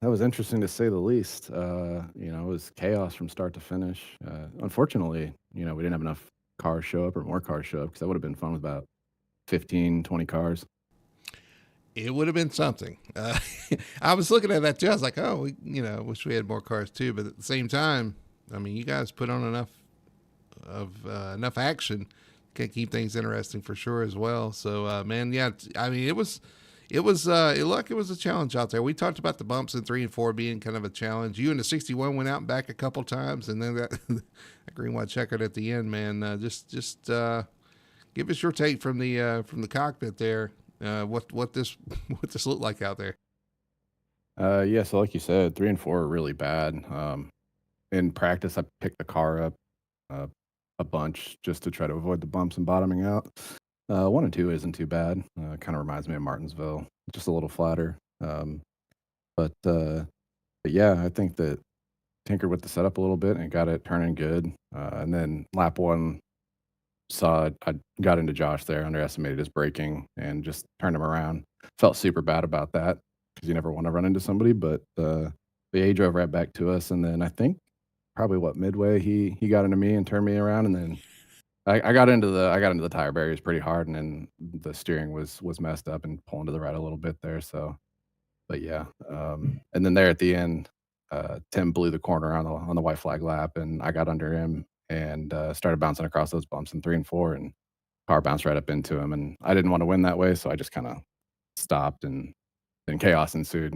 C: was interesting to say the least. It was chaos from start to finish. Unfortunately, we didn't have enough cars show up or more cars show up, because that would have been fun with about 15, 20 cars.
A: It would have been something. I was looking at that too. I was like, oh, wish we had more cars too. But at the same time, I mean, you guys put on enough action, can keep things interesting for sure as well. So, man, yeah, I mean, it looked like it was a challenge out there. We talked about the bumps in 3 and 4 being kind of a challenge. You and the 61 went out and back a couple times, and then that green white checkered at the end, man. Just give us your take from the cockpit there. What this looked like out there.
C: Yeah, so like you said, 3 and 4 are really bad. In practice, I picked the car up a bunch just to try to avoid the bumps and bottoming out. 1 and 2 isn't too bad. Kind of reminds me of Martinsville, just a little flatter. But yeah, I think that tinkered with the setup a little bit and got it turning good. And then lap 1, I got into Josh there, underestimated his braking, and just turned him around. Felt super bad about that, because you never want to run into somebody. But he drove right back to us, and then I think probably midway he got into me and turned me around, and then I got into the tire barriers pretty hard, and then the steering was messed up and pulling to the right a little bit there. So, but yeah, and then there at the end, Tim blew the corner on the white flag lap, and I got under him and started bouncing across those bumps in 3 and 4, and car bounced right up into him. And I didn't want to win that way, so I just kind of stopped, and then chaos ensued.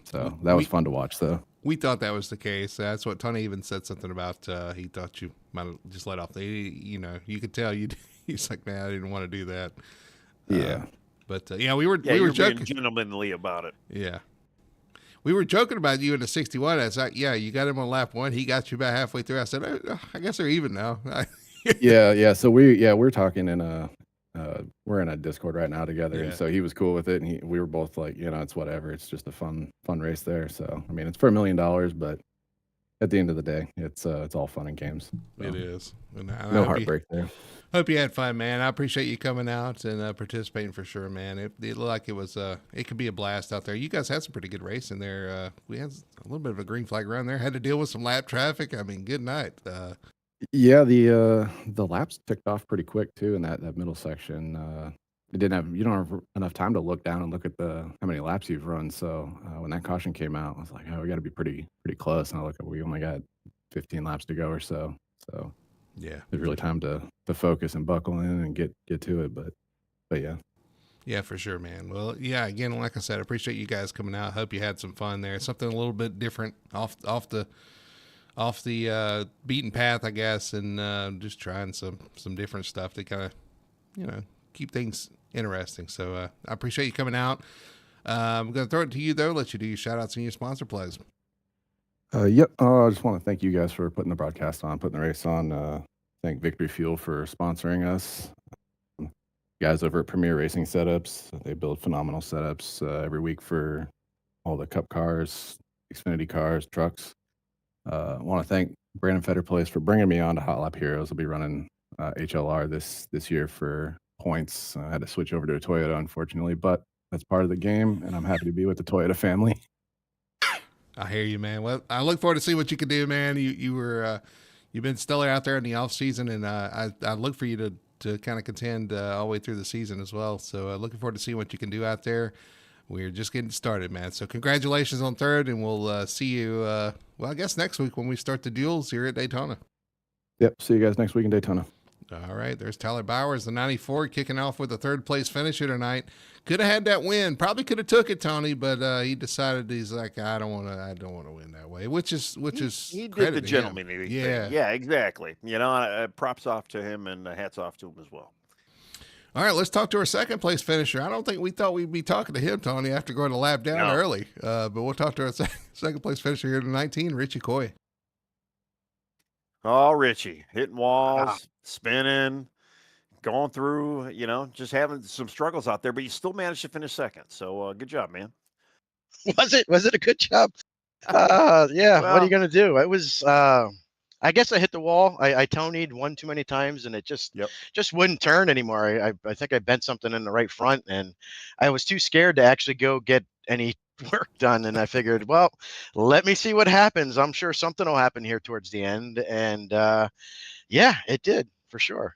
C: So that was fun to watch, though.
A: We thought that was the case. That's what Tony even said something about. He thought you might have just let off. You could tell he's like, man, I didn't want to do that.
C: Yeah,
A: but we were joking,
B: being gentlemanly about it.
A: Yeah, we were joking about you in the 61. I was like, yeah, you got him on lap 1. He got you about halfway through. I said, I guess they're even now.
C: yeah. So we're talking we're in a Discord right now together,
A: Yeah.
C: and so he was cool with it, and we were both like, it's whatever. It's just a fun race there. So I mean, it's for $1 million, but at the end of the day, it's all fun and games. So,
A: it is.
C: no heartbreak there.
A: Hope you had fun, man. I appreciate you coming out and participating for sure, man. It looked like it was it could be a blast out there. You guys had some pretty good racing there. We had a little bit of a green flag around there. Had to deal with some lap traffic. I mean, good night.
C: Yeah, the laps ticked off pretty quick too in that middle section. You don't have enough time to look down and look at how many laps you've run. So when that caution came out, I was like, oh, we got to be pretty close. And I look at, we only got 15 laps to go or so. So
A: yeah,
C: there's really time to focus and buckle in and get to it. But yeah.
A: Yeah, for sure, man. Well, yeah, again, like I said, I appreciate you guys coming out. Hope you had some fun there. Something a little bit different off the beaten path, I guess, and just trying some different stuff to kind of, keep things interesting. So I appreciate you coming out. I'm going to throw it to you, though, let you do your shout-outs and your sponsor plays.
C: Yep. I just want to thank you guys for putting the broadcast on, putting the race on. Thank Victory Fuel for sponsoring us. Guys over at Premier Racing Setups, they build phenomenal setups every week for all the Cup cars, Xfinity cars, trucks. I want to thank Brandon Fetterplace for bringing me on to Hot Lap Heroes. I'll be running HLR this year for points. I had to switch over to a Toyota, unfortunately, but that's part of the game, and I'm happy to be with the Toyota family.
A: I hear you, man. Well, I look forward to see what you can do, man. You've been stellar out there in the off season, and I look for you to kind of contend all the way through the season as well. So looking forward to seeing what you can do out there. We're just getting started, man. So congratulations on third, and we'll see you. Well, I guess next week when we start the duels here at Daytona.
C: Yep. See you guys next week in Daytona.
A: All right, there's Tyler Bowers, the 94, kicking off with a third place finisher tonight. Could have had that win, probably could have took it, Tony, but he decided he's like, I don't want to win that way, which is
B: He
A: credit
B: did the
A: to him.
B: gentlemanly
A: Yeah.
B: thing. Yeah, exactly. You know, props off to him and hats off to him as well.
A: All right, let's talk to our second place finisher. I don't think we thought we'd be talking to him, Tony, after going a lap down early. But we'll talk to our second place finisher here to 19, Richie Coy.
B: Oh, Richie, hitting walls, spinning, going through, you know, just having some struggles out there, but you still managed to finish second. So good job, man.
D: Was it a good job? Yeah. What are
B: Well-
D: you gonna do? It was. I guess I hit the wall. I tonied one too many times, and it just wouldn't turn anymore. I think I bent something in the right front, and I was too scared to actually go get any work done. And I figured, well, let me see what happens. I'm sure something will happen here towards the end. And yeah, it did for sure.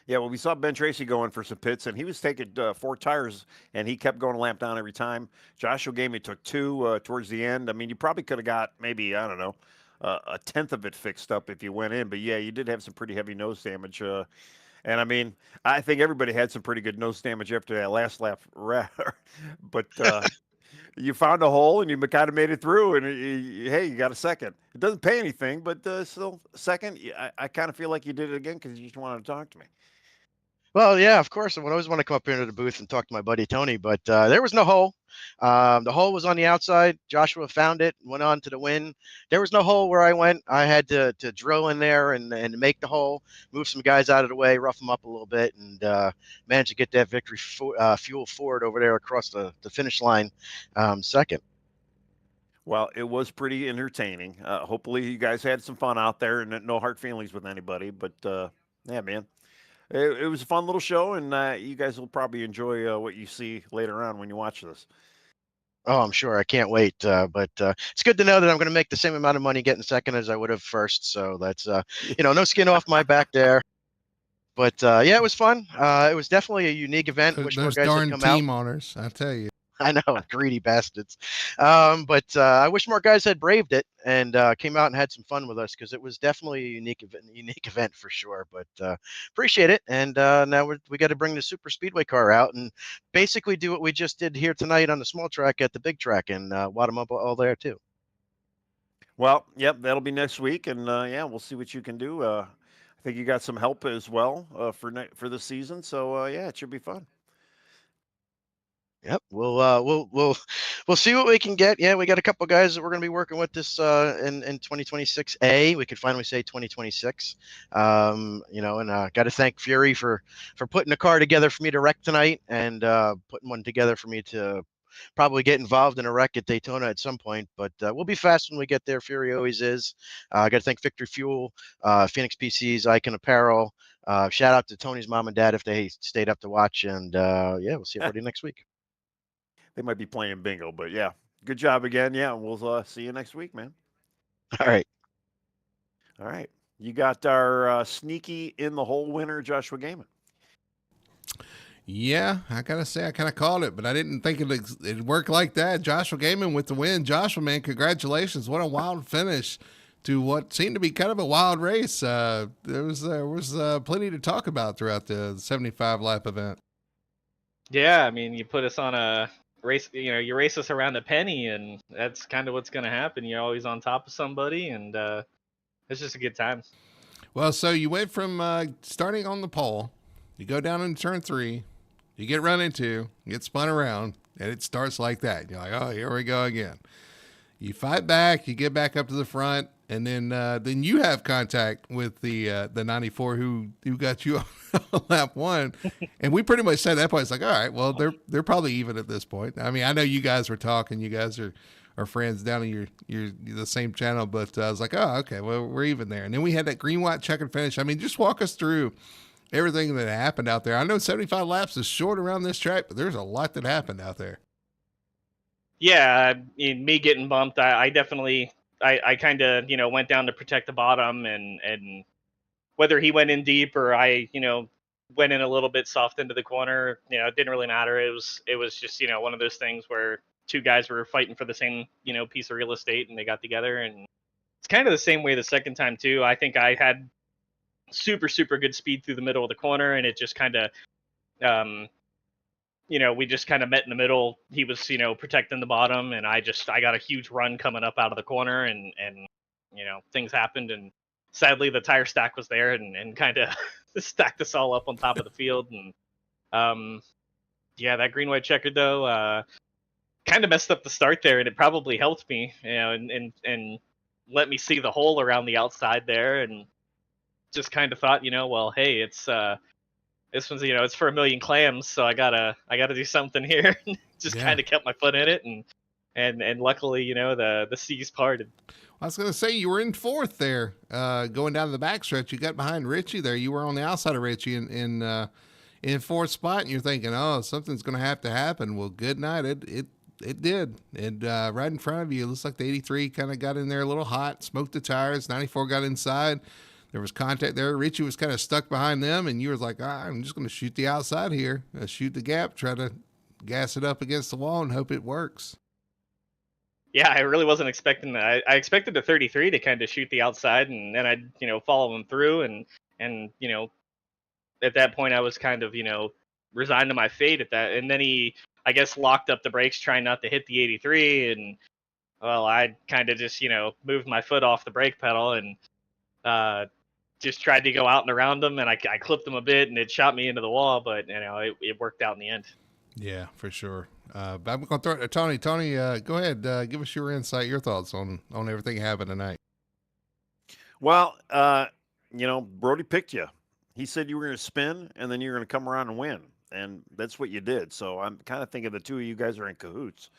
B: Yeah, well, we saw Ben Tracy going for some pits, and he was taking 4 tires, and he kept going a lap down every time. Joshua Gamey took 2 towards the end. I mean, you probably could have got maybe, I don't know, a tenth of it fixed up if you went in. But yeah, you did have some pretty heavy nose damage. And I mean, I think everybody had some pretty good nose damage after that last lap. But you found a hole, and you kind of made it through, and hey, you got a second. It doesn't pay anything, but still, second, I kind of feel like you did it again because you just wanted to talk to me.
D: Well, yeah, of course. I would always want to come up here to the booth and talk to my buddy Tony, but there was no hole. The hole was on the outside. Joshua found it, went on to the win. There was no hole where I went. I had to drill in there and make the hole, move some guys out of the way, rough them up a little bit, and managed to get that victory fuel forward over there across the finish line second.
B: Well, it was pretty entertaining. Hopefully, you guys had some fun out there and no hard feelings with anybody. But yeah, man. It was a fun little show, and you guys will probably enjoy what you see later on when you watch this.
D: Oh, I'm sure. I can't wait. But it's good to know that I'm going to make the same amount of money getting second as I would have first. So that's, no skin off my back there. But yeah, it was fun. It was definitely a unique event. Wish more
A: Those
D: guys
A: darn
D: had come
A: team
D: out.
A: honors, I tell you.
D: I know, greedy bastards. But I wish more guys had braved it and came out and had some fun with us because it was definitely a unique event for sure. But appreciate it. And now we got to bring the super speedway car out and basically do what we just did here tonight on the small track at the big track and wad them up all there too.
B: Well, yep, that'll be next week, and yeah, we'll see what you can do. I think you got some help as well for this season, so yeah, it should be fun.
D: Yep, we'll see what we can get. Yeah, we got a couple guys that we're going to be working with this in 2026. We could finally say 2026. And got to thank Fury for putting a car together for me to wreck tonight and putting one together for me to probably get involved in a wreck at Daytona at some point. But we'll be fast when we get there. Fury always is. I got to thank Victory Fuel, Phoenix PCs, Icon Apparel. Shout out to Tony's mom and dad if they stayed up to watch. And yeah, we'll see everybody next week.
B: They might be playing bingo, but yeah, good job again. Yeah, we'll see you next week, man.
D: All right.
B: All right. You got our sneaky in the hole winner, Joshua Gaiman.
A: Yeah, I gotta say I kind of called it, but I didn't think it'd work like that. Joshua Gaiman with the win. Joshua, man, congratulations! What a wild finish to what seemed to be kind of a wild race. There was plenty to talk about throughout the 75 lap event.
E: Yeah, I mean, you put us on a race. You race us around a penny, and that's kind of what's going to happen. You're always on top of somebody, and it's just a good time.
A: Well, so you went from starting on the pole, you go down into turn 3. You get run into, you get spun around, and it starts like that. You're like, oh, here we go again. You fight back, you get back up to the front, and then you have contact with the 94 who got you on lap 1. And we pretty much said at that point, it's like, all right, well, they're probably even at this point. I mean, I know you guys were talking, you guys are friends down in your the same channel, but I was like, oh, okay, well, we're even there. And then we had that green, white, checkered finish. I mean, just walk us through everything that happened out there. I know 75 laps is short around this track, but there's a lot that happened out there.
E: Yeah, me getting bumped, I definitely, I kind of, went down to protect the bottom, and whether he went in deep or I, went in a little bit soft into the corner, it didn't really matter. It was just, one of those things where two guys were fighting for the same, piece of real estate, and they got together. And it's kind of the same way the second time too. I think I had super, super good speed through the middle of the corner, and it just kind of, um, we just kind of met in the middle. He was, protecting the bottom, and I got a huge run coming up out of the corner, and things happened, and sadly the tire stack was there, and kind of stacked us all up on top of the field. And yeah, that green white checker though, kind of messed up the start there, and it probably helped me, and let me see the hole around the outside there, and just kind of thought, well, hey, it's this one's, it's for a million clams, so I gotta do something here. Just
A: Yeah.
E: kind of kept my foot in it, and luckily, the seas parted.
A: I was going to say, you were in fourth there, going down to the backstretch. You got behind Richie there. You were on the outside of Richie in fourth spot, and you're thinking, oh, something's going to happen. Well, good night. It did. And right in front of you, it looks like the 83 kind of got in there a little hot, smoked the tires. 94 got inside. There was contact there. Richie was kind of stuck behind them, and you were like, I'm just going to shoot the outside here, shoot the gap, try to gas it up against the wall and hope it works.
E: Yeah, I really wasn't expecting that. I expected the 33 to kind of shoot the outside, and then I'd, follow him through, and at that point I was kind of, resigned to my fate at that. And then he, I guess, locked up the brakes trying not to hit the 83, and well, I kind of just, moved my foot off the brake pedal, and just tried to go out and around him, and I clipped him a bit, and it shot me into the wall, but it worked out in the end.
A: Yeah, for sure. But I'm going to throw it to Tony. Tony, go ahead. Give us your insight, your thoughts on everything happened tonight.
B: Well, Brody picked you. He said you were going to spin, and then you're going to come around and win, and that's what you did. So I'm kind of thinking the two of you guys are in cahoots.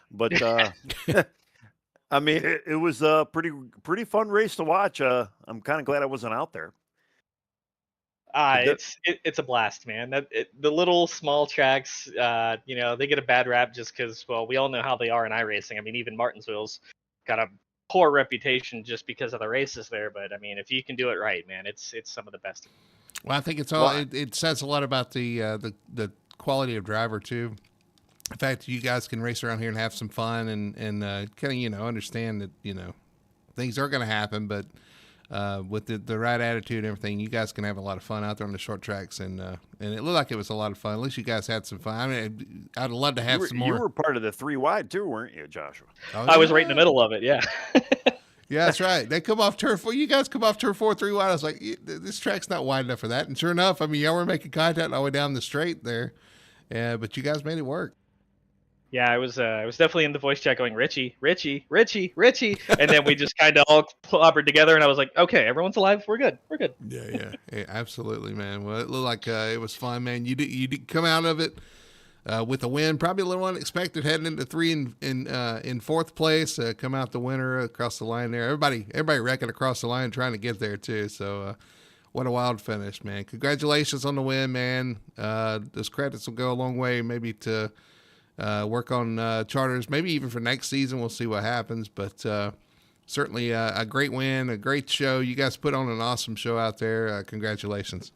B: But I mean, it was a pretty fun race to watch. I'm kind of glad I wasn't out there.
E: It's a blast, man. The little small tracks, they get a bad rap just because, well, we all know how they are in iRacing. I mean, even Martinsville's got a poor reputation just because of the races there. But I mean, if you can do it right, man, it's some of the best.
A: Well, I think it's all. It says a lot about the quality of driver too. In fact, you guys can race around here and have some fun and kind of understand that things are going to happen, but with the right attitude and everything, you guys can have a lot of fun out there on the short tracks, and it looked like it was a lot of fun. At least you guys had some fun. I mean, I'd love to have some more.
B: You were part of the 3 wide too, weren't you, Joshua?
A: Oh,
E: I was right in the middle of it. Yeah.
A: Yeah, that's right. They come off turn 4. You guys come off turn 4, 3 wide. I was like, this track's not wide enough for that. And sure enough, I mean, y'all were making contact all the way down the straight there, but you guys made it work.
E: Yeah, I was definitely in the voice chat going, Richie, Richie, Richie, Richie. And then we just kind of all clobbered together, and I was like, okay, everyone's alive. We're good. We're good.
A: Yeah, absolutely, man. Well, it looked like it was fun, man. You did come out of it with a win, probably a little unexpected heading into 3 in fourth place. Come out the winner across the line there. Everybody wrecking across the line trying to get there too. So what a wild finish, man. Congratulations on the win, man. Those credits will go a long way maybe to work on charters, maybe even for next season. We'll see what happens, but certainly a great win, a great show. You guys put on an awesome show out there. Congratulations.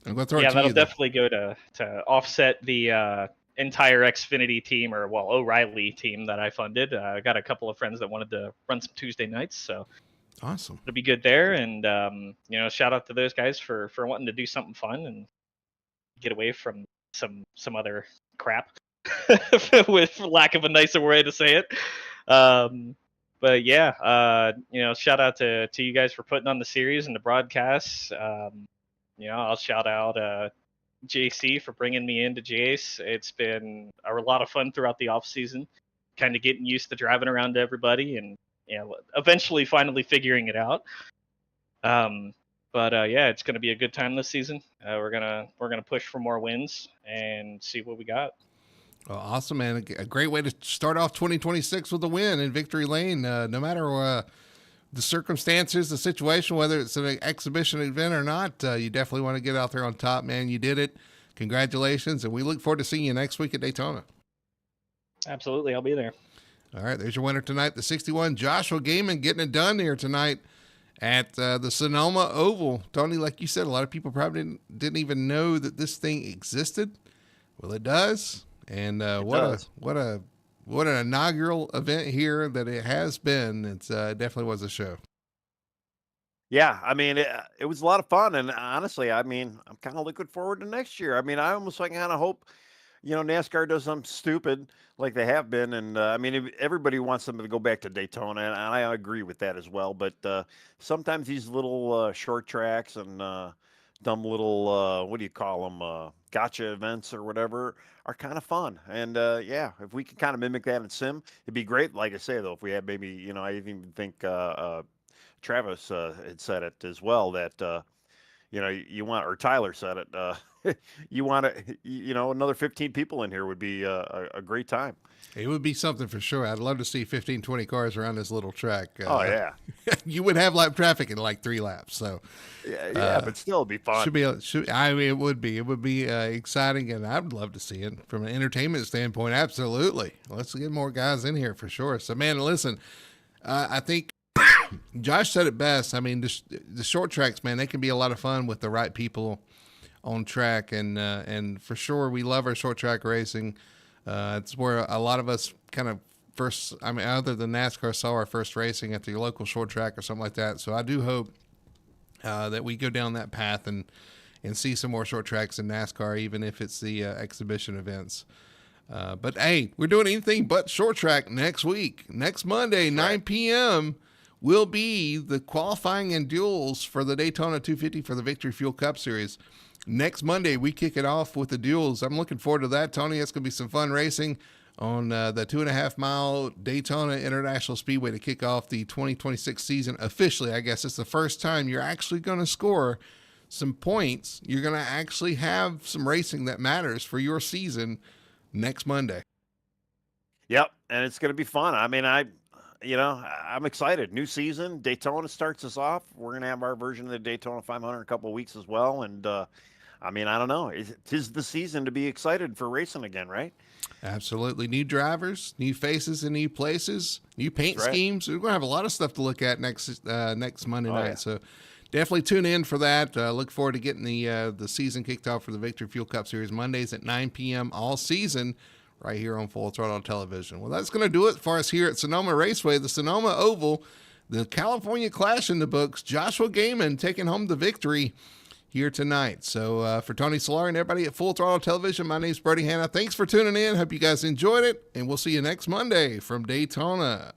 A: I'm going to throw it to
E: that'll
A: you,
E: definitely go to offset the entire Xfinity team, or well, O'Reilly team that I funded. I got a couple of friends that wanted to run some Tuesday nights, so
A: awesome.
E: It'll be good there. And shout out to those guys for wanting to do something fun and get away from some other crap, with lack of a nicer way to say it. But yeah, shout out to you guys for putting on the series and the broadcasts. I'll shout out JC for bringing me into Jace. It's been a lot of fun throughout the off season, kind of getting used to driving around to everybody, and eventually finally figuring it out. But it's going to be a good time this season. We're gonna push for more wins and see what we got.
A: Well, awesome, man. A great way to start off 2026 with a win in Victory Lane. No matter the circumstances, the situation, whether it's an exhibition event or not, you definitely want to get out there on top, man. You did it. Congratulations, and we look forward to seeing you next week at Daytona.
E: Absolutely, I'll be there.
A: All right, there's your winner tonight, the 61 Joshua Gaiman, getting it done here tonight at the Sonoma Oval. Tony, like you said, a lot of people probably didn't even know that this thing existed. Well, it does, and what an inaugural event here that it has been. It's definitely was a show.
B: Yeah, I mean, it was a lot of fun, and honestly, I mean, I'm kind of looking forward to next year. I mean, I almost like kind of hope, NASCAR does something stupid like they have been, and I mean, everybody wants them to go back to Daytona, and I agree with that as well. But sometimes these little short tracks and dumb little what do you call them, gotcha events or whatever, are kind of fun. And yeah, if we could kind of mimic that in sim, it'd be great. Like I say though, if we had maybe, I even think Travis had said it as well that you want, or Tyler said it. You want to, another 15 people in here would be a great time.
A: It would be something for sure. I'd love to see 15, 20 cars around this little track.
B: Oh yeah,
A: you would have live traffic in like 3 laps. So
B: yeah, but still, it'd be fun.
A: I mean, it would be exciting, and I'd love to see it from an entertainment standpoint. Absolutely, let's get more guys in here for sure. So, man, listen, I think Josh said it best. I mean, the short tracks, man, they can be a lot of fun with the right people on track, and for sure, we love our short track racing. It's where a lot of us kind of first, I mean, other than NASCAR, saw our first racing at the local short track or something like that. So I do hope that we go down that path and see some more short tracks in NASCAR, even if it's the exhibition events. But hey, we're doing anything but short track next week. Next Monday, 9 p.m. will be the qualifying and duels for the Daytona 250 for the Victory Fuel Cup Series. Next Monday, we kick it off with the duels. I'm looking forward to that, Tony. It's going to be some fun racing on the 2.5 mile Daytona International Speedway to kick off the 2026 season officially. I guess it's the first time you're actually going to score some points. You're going to actually have some racing that matters for your season next Monday.
B: Yep, and it's going to be fun. I mean, I'm excited. New season, Daytona starts us off. We're going to have our version of the Daytona 500 in a couple of weeks as well. And I mean, I don't know. Tis the season to be excited for racing again, right?
A: Absolutely. New drivers, new faces in new places, new paint schemes. We're going to have a lot of stuff to look at next Monday night. Yeah. So definitely tune in for that. Look forward to getting the season kicked off for the Victory Fuel Cup Series Mondays at 9 p.m. all season right here on Full Throttle Television. Well, that's going to do it for us here at Sonoma Raceway, the Sonoma Oval, the California Clash in the books. Joshua Gaiman taking home the victory here tonight. So for Tony Solari and everybody at Full Throttle Television, my name's Brody Hanna. Thanks for tuning in. Hope you guys enjoyed it, and we'll see you next Monday from Daytona.